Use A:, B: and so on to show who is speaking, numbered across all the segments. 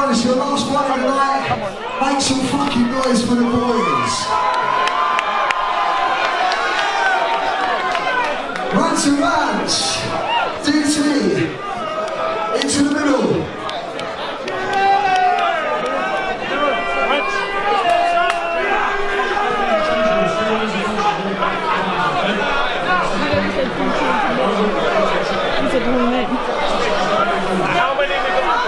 A: on, it's your last one of the night. Make some fucking noise for the boys. Rants and Bants. DT. Into the middle.
B: How many we got?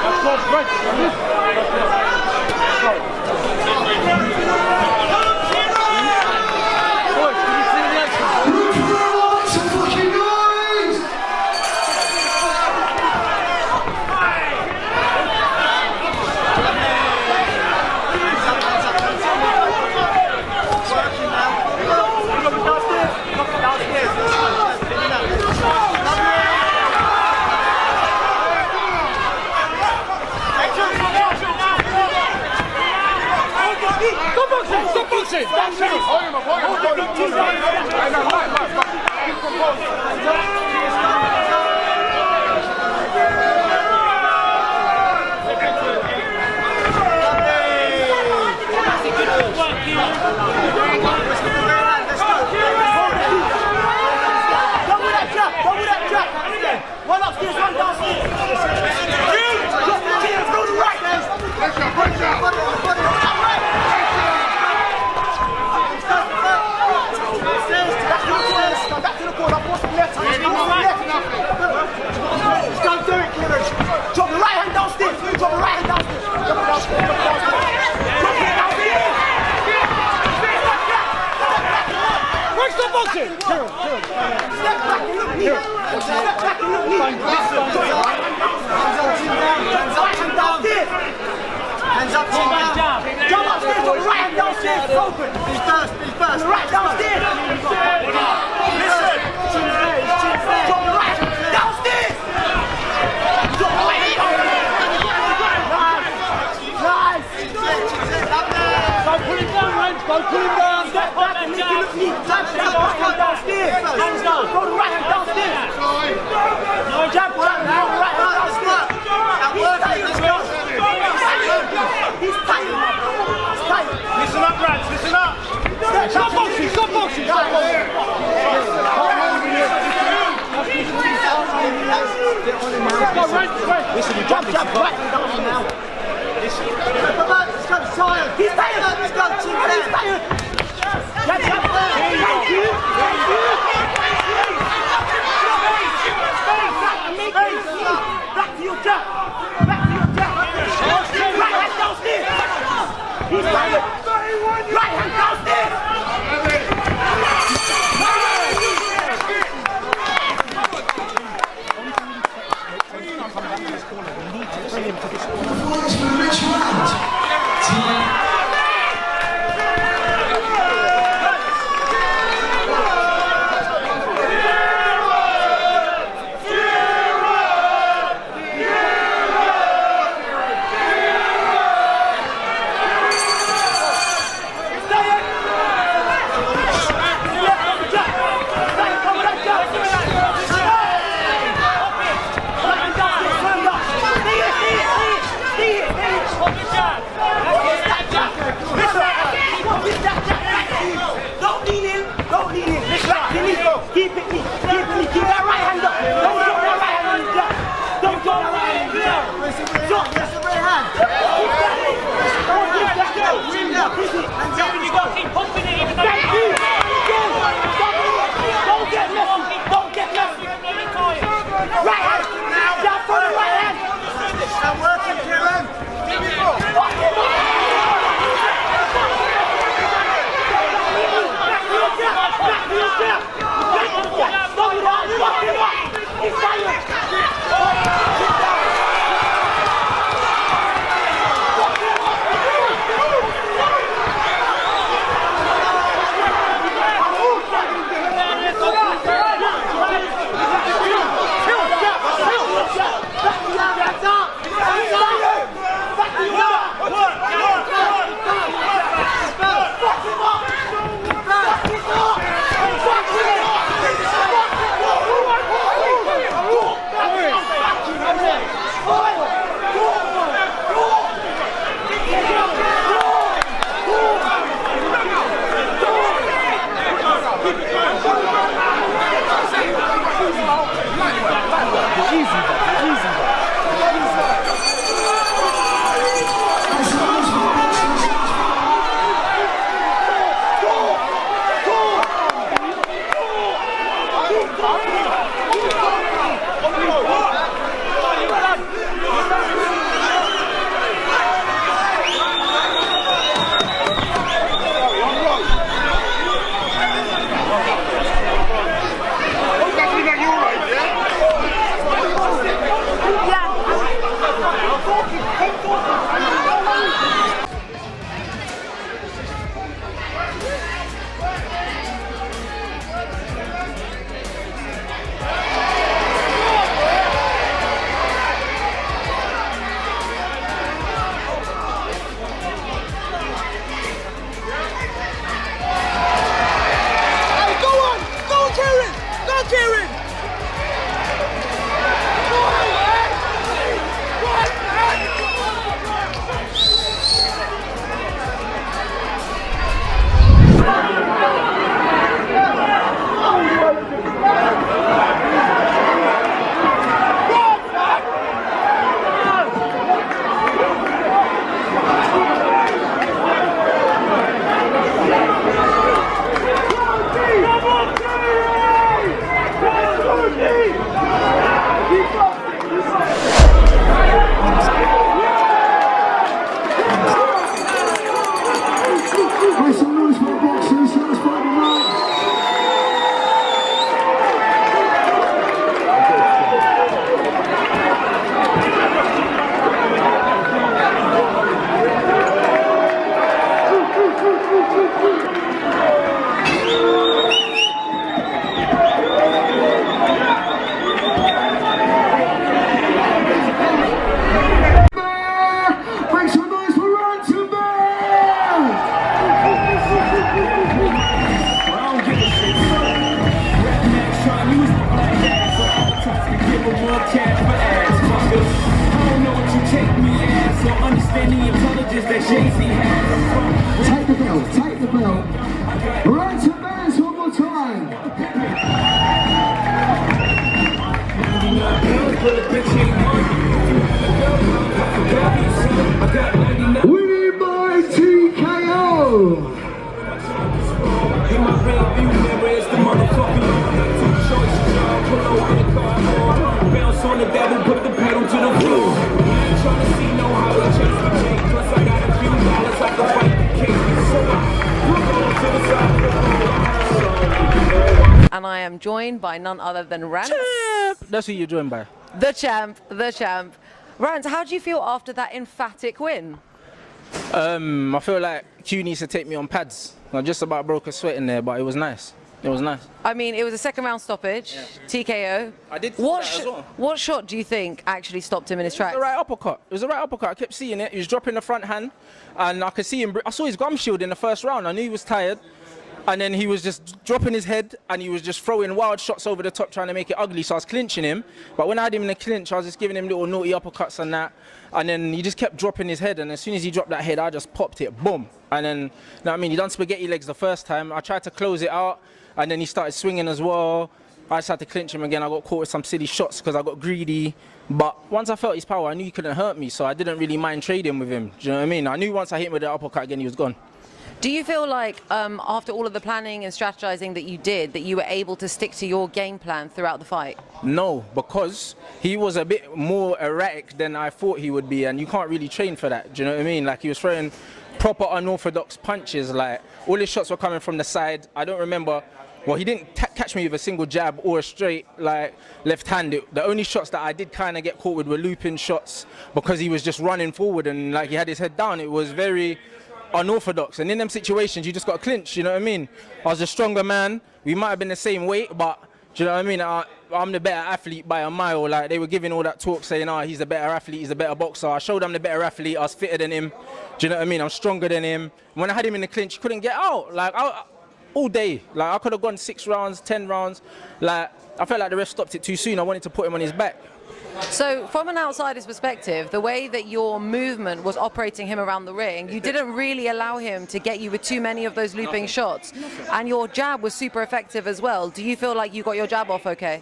C: Hands up, jump upstairs, drop the right hand downstairs, open. He's first, right downstairs. Listen. Drop the right downstairs. Drop the right nice. Go pull him down, Rance, go pull him down. Step back and lift your feet. Right hand downstairs. Hands down. Go the right hand downstairs. No jab, right hand downstairs. He's tight.
B: Listen up, Rance, listen up.
C: Stop boxing, stop boxing. Listen, you jump right now. Listen. He's got tired. He's tired. He's got too tired. Jab. Here you go. Back to your jab. Right hand downstairs. He's tired. Right hand downstairs.
A: Performance for the rich round.
C: Stop
A: belt. Rants and Bants one more time. Winning by TKO.
D: In my rear view mirror is the motherfucking two choices, y'all. Pull over the car, bounce on the devil, put the pedal to the floor. I ain't tryna see no how they chase the chain. Plus I got a few dollars I can fight the king. So I look over to the side.
E: And I am joined by none other than Rants.
F: That's who you're joined by.
E: The champ, the champ. Rants, how do you feel after that emphatic win?
F: I feel like Q needs to take me on pads. I just about broke a sweat in there, but it was nice. It was nice.
E: I mean, it was a second round stoppage, TKO.
F: I did
E: what
F: that as well.
E: What shot do you think actually stopped him in his tracks?
F: It was the right uppercut. It was the right uppercut. I kept seeing it. He was dropping the front hand, and I could see him. I saw his gum shield in the first round. I knew he was tired. And then he was just dropping his head, and he was just throwing wild shots over the top, trying to make it ugly. So I was clinching him. But when I had him in the clinch, I was just giving him little naughty uppercuts and that. And then he just kept dropping his head. And as soon as he dropped that head, I just popped it, boom. And then, you know what I mean? He done spaghetti legs the first time. I tried to close it out, and then he started swinging as well. I just had to clinch him again. I got caught with some silly shots because I got greedy. But once I felt his power, I knew he couldn't hurt me. So I didn't really mind trading with him. Do you know what I mean? I knew once I hit him with the uppercut again, he was gone.
E: Do you feel like after all of the planning and strategizing that you did, that you were able to stick to your game plan throughout the fight?
F: No, because he was a bit more erratic than I thought he would be, and you can't really train for that. Do you know what I mean? Like, he was throwing proper unorthodox punches. Like, all his shots were coming from the side. I don't remember. Well, he didn't catch me with a single jab or a straight, like, left-handed. The only shots that I did kind of get caught with were looping shots because he was just running forward and, like, he had his head down. It was very unorthodox, and in them situations you just got to clinch. You know what I mean? I was a stronger man. We might have been the same weight, but do you know what I mean? I'm the better athlete by a mile. Like, they were giving all that talk saying, oh, he's the better athlete, he's the better boxer. I showed I'm the better athlete. I was fitter than him. Do you know what I mean? I'm stronger than him. When I had him in the clinch, he couldn't get out. Like, all day. Like, I could have gone 6 rounds, 10 rounds. Like, I felt like the ref stopped it too soon. I wanted to put him on his back.
E: So from an outsider's perspective, the way that your movement was operating him around the ring, you didn't really allow him to get you with too many of those looping shots. And your jab was super effective as well. Do you feel like you got your jab off okay?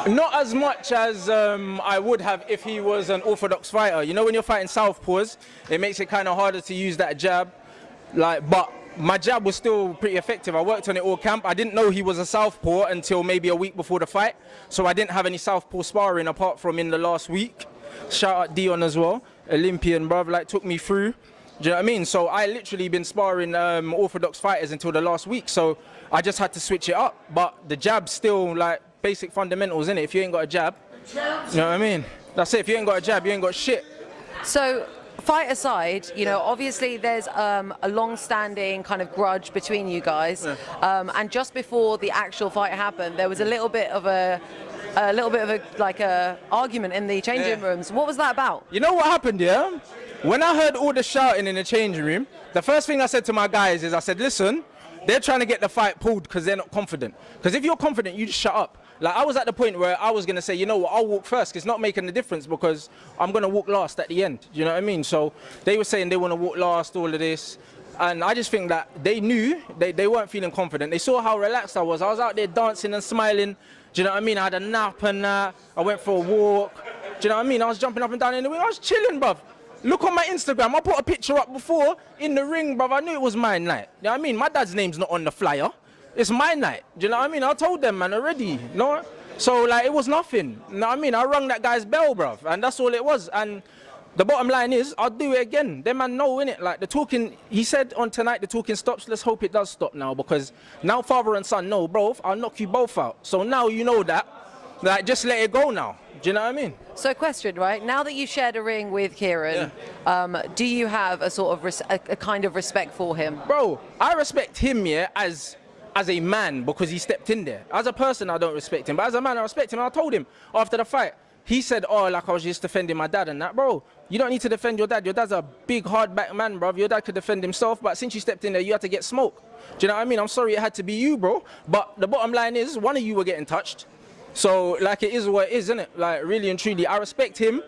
F: Not as much as I would have if he was an orthodox fighter. You know, when you're fighting southpaws, it makes it kind of harder to use that jab. Like, but my jab was still pretty effective. I worked on it all camp. I didn't know he was a southpaw until maybe a week before the fight. So I didn't have any southpaw sparring apart from in the last week. Shout out Dion as well. Olympian, bruv, like, took me through. Do you know what I mean? So I literally been sparring orthodox fighters until the last week. So I just had to switch it up. But the jab's still, like, basic fundamentals, innit? If you ain't got a jab, you know what I mean? That's it. If you ain't got a jab, you ain't got shit.
E: So, fight aside, you know, obviously there's a long-standing kind of grudge between you guys, and just before the actual fight happened, there was a little bit of a argument in the changing rooms. What was that about?
F: You know what happened, yeah? When I heard all the shouting in the changing room, the first thing I said to my guys is, I said, listen, they're trying to get the fight pulled because they're not confident. Because if you're confident, you just shut up. Like, I was at the point where I was going to say, you know what, I'll walk first. It's not making a difference because I'm going to walk last at the end. Do you know what I mean? So they were saying they want to walk last, all of this. And I just think that they knew they weren't feeling confident. They saw how relaxed I was. I was out there dancing and smiling. Do you know what I mean? I had a nap and I went for a walk. Do you know what I mean? I was jumping up and down in the ring. I was chilling, bruv. Look on my Instagram. I put a picture up before in the ring, bruv. I knew it was my night. You know what I mean? My dad's name's not on the flyer. It's my night. Do you know what I mean? I told them, man, already. No? So, like, it was nothing. You know what I mean? I rung that guy's bell, bruv. And that's all it was. And the bottom line is, I'll do it again. Them man know, innit? Like, the talking, he said on tonight, the talking stops. Let's hope it does stop now. Because now father and son know, bro, I'll knock you both out. So now you know that. Like, just let it go now. Do you know what I mean?
E: So, question, right? Now that you shared a ring with KIERAN, do you have a sort of a kind of respect for him?
F: Bro, I respect him, yeah, as a man because he stepped in there. As a person, I don't respect him. But as a man, I respect him. And I told him after the fight, he said, oh, like, I was just defending my dad and that. Bro, you don't need to defend your dad. Your dad's a big, hard-back man, bro. Your dad could defend himself, but since you stepped in there, you had to get smoked. Do you know what I mean? I'm sorry it had to be you, bro. But the bottom line is, one of you were getting touched. So, like, it is what it is, isn't it? Like, really and truly, I respect him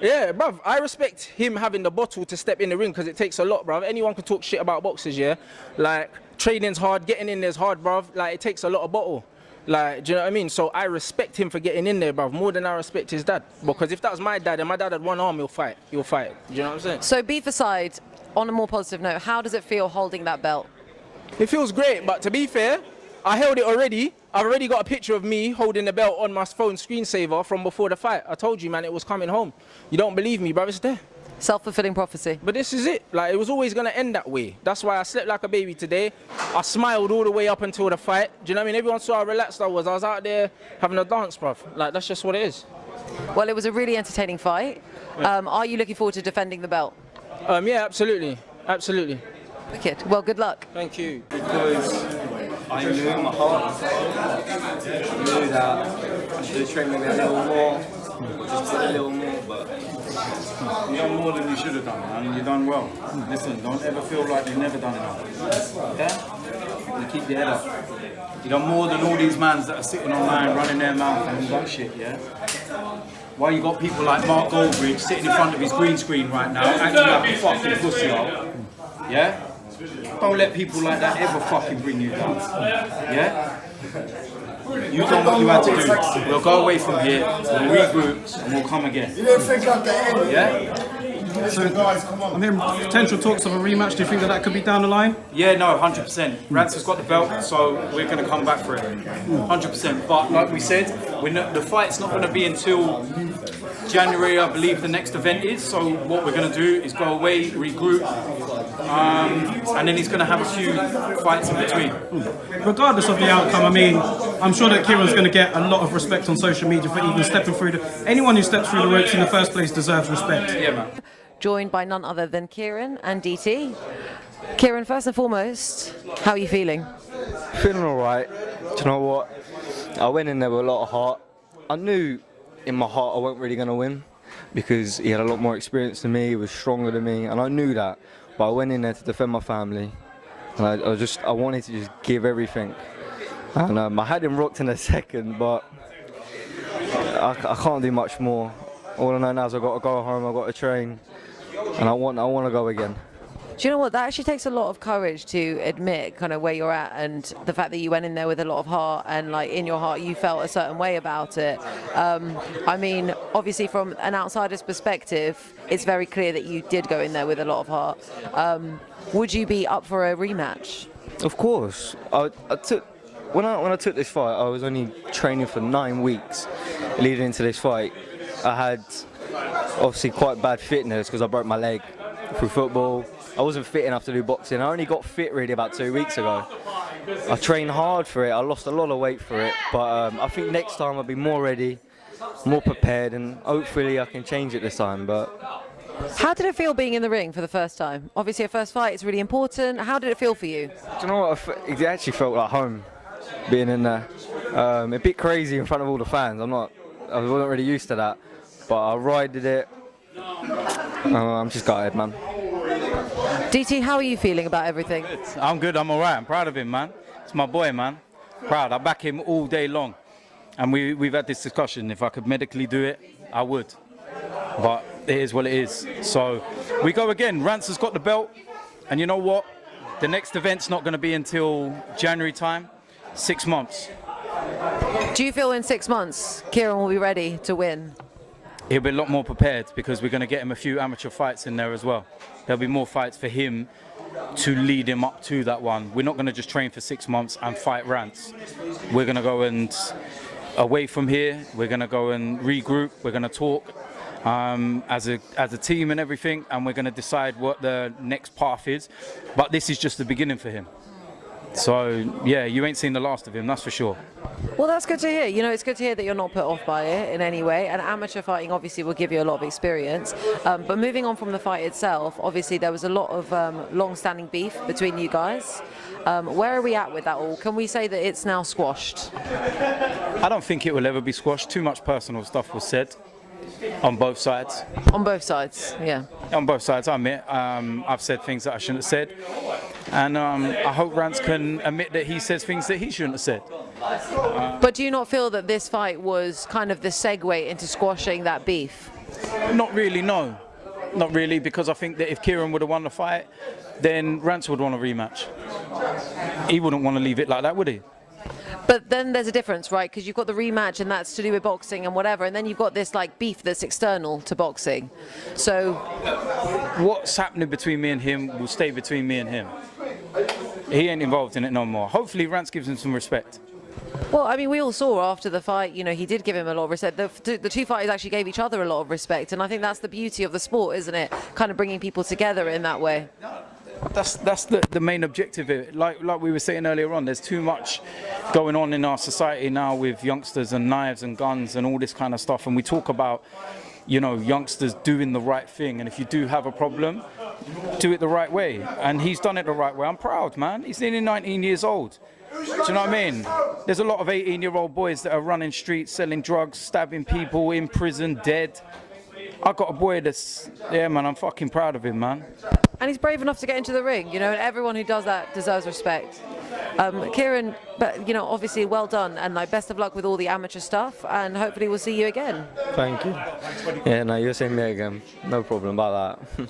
F: Yeah, bruv, I respect him having the bottle to step in the ring because it takes a lot, bruv. Anyone can talk shit about boxers, yeah? Like, training's hard, getting in there's hard, bruv. Like, it takes a lot of bottle. Like, do you know what I mean? So I respect him for getting in there, bruv, more than I respect his dad. Because if that was my dad and my dad had one arm, he'll fight. He'll fight. Do you know what I'm saying?
E: So beef aside, on a more positive note, how does it feel holding that belt?
F: It feels great, but to be fair, I held it already. I've already got a picture of me holding the belt on my phone screensaver from before the fight. I told you, man, it was coming home. You don't believe me, bruv, it's there.
E: Self-fulfilling prophecy.
F: But this is it. Like, it was always going to end that way. That's why I slept like a baby today. I smiled all the way up until the fight. Do you know what I mean? Everyone saw how relaxed I was. I was out there having a dance, bruv. Like, that's just what it is.
E: Well, it was a really entertaining fight. Are you looking forward to defending the belt?
F: Yeah, absolutely. Absolutely.
E: Wicked. Well, good luck.
F: Thank you.
G: Because I knew in my heart, I knew that I should have trained maybe a little more, just a little more, but
B: You done more than you should have done, man. You done well. Listen, don't ever feel like you've never done enough. Yeah? You keep your head up. You done more than all these mans that are sitting online running their mouth and all that shit, yeah? Why you got people like Mark Goldbridge sitting in front of his green screen right now, acting like a fucking pussy hole? Yeah? Don't let people like that ever fucking bring you down. Yeah? You done what you had to do. We'll go away from here, we'll regroup, and we'll come again.
A: You don't think like that,
B: Yeah?
H: So, I'm hearing potential talks of a rematch. Do you think that could be down the line?
B: Yeah, no, 100%. Rants has got the belt, so we're going to come back for it. 100%. But like we said, the fight's not going to be until January, I believe the next event is. So what we're going to do is go away, regroup, and then he's going to have a few fights in between.
H: Regardless of the outcome, I mean, I'm sure that Kieran's going to get a lot of respect on social media for even stepping through anyone who steps through the ropes in the first place deserves respect.
B: Yeah, man.
E: Joined by none other than KIERAN and DT. KIERAN, first and foremost, how are you feeling?
G: feeling alright. Do you know what? I went in there with a lot of heart. I knew in my heart I wasn't really going to win because he had a lot more experience than me, he was stronger than me, and I knew that. But I went in there to defend my family, and I wanted to just give everything. And I had him rocked in a second, but I can't do much more. All I know now is I've got to go home, I've got to train, and I want to go again.
E: Do you know what? That actually takes a lot of courage to admit kind of where you're at and the fact that you went in there with a lot of heart and like in your heart you felt a certain way about it. I mean, obviously from an outsider's perspective, it's very clear that you did go in there with a lot of heart. Would you be up for a rematch?
G: Of course. When I took this fight, I was only training for 9 weeks leading into this fight. I had obviously quite bad fitness because I broke my leg through football. I wasn't fit enough to do boxing. I only got fit really about 2 weeks ago. I trained hard for it. I lost a lot of weight for it. But I think next time I'll be more ready, more prepared, and hopefully I can change it this time. But
E: how did it feel being in the ring for the first time? Obviously a first fight is really important. How did it feel for you?
G: do you know what? It actually felt like home being in there. A bit crazy in front of all the fans. I wasn't really used to that. But I rided it. I'm just gutted, man.
E: DT, how are you feeling about everything?
B: I'm good, I'm alright, I'm proud of him, man. It's my boy, man. Proud, I back him all day long. And we've had this discussion, if I could medically do it, I would. But it is what it is. So we go again, Rants has got the belt. And you know what? The next event's not going to be until January time, 6 months.
E: Do you feel in 6 months KIERAN will be ready to win?
B: He'll be a lot more prepared because we're going to get him a few amateur fights in there as well. There'll be more fights for him to lead him up to that one. We're not going to just train for 6 months and fight Rants. We're going to go and away from here. We're going to go and regroup. We're going to talk as a team and everything, and we're going to decide what the next path is. But this is just the beginning for him. So yeah, you ain't seen the last of him, that's for sure.
E: Well, that's good to hear. You know, it's good to hear that you're not put off by it in any way. And amateur fighting obviously will give you a lot of experience. But moving on from the fight itself, obviously there was a lot of long-standing beef between you guys. Where are we at with that all? Can we say that it's now squashed?
B: I don't think it will ever be squashed. Too much personal stuff was said on both sides.
E: On both sides, yeah.
B: On both sides, I admit. I've said things that I shouldn't have said. And I hope Rants can admit that he says things that he shouldn't have said.
E: But do you not feel that this fight was kind of the segue into squashing that beef?
B: Not really, no. Not really, because I think that if KIERAN would have won the fight, then Rants would want a rematch. He wouldn't want to leave it like that, would he?
E: But then there's a difference, right? Because you've got the rematch and that's to do with boxing and whatever, and then you've got this like beef that's external to boxing. So
B: what's happening between me and him will stay between me and him. He ain't involved in it no more. Hopefully Rants gives him some respect.
E: well, I mean, we all saw after the fight, you know, he did give him a lot of respect. The two fighters actually gave each other a lot of respect, and I think that's the beauty of the sport, isn't it? Kind of bringing people together in that way.
B: That's the main objective of it. Like we were saying earlier on, there's too much going on in our society now with youngsters and knives and guns and all this kind of stuff, and we talk about, you know, youngsters doing the right thing, and if you do have a problem, do it the right way. And he's done it the right way. I'm proud, man. He's nearly 19 years old. Do you know what I mean? There's a lot of 18-year-old boys that are running streets, selling drugs, stabbing people, in prison, dead. I got a boy that's, yeah, man, I'm fucking proud of him, man.
E: And he's brave enough to get into the ring, you know, and everyone who does that deserves respect. KIERAN, but, you know, obviously well done, and like best of luck with all the amateur stuff, and hopefully we'll see you again.
G: Thank you. Yeah, no, you'll see me again. No problem about that.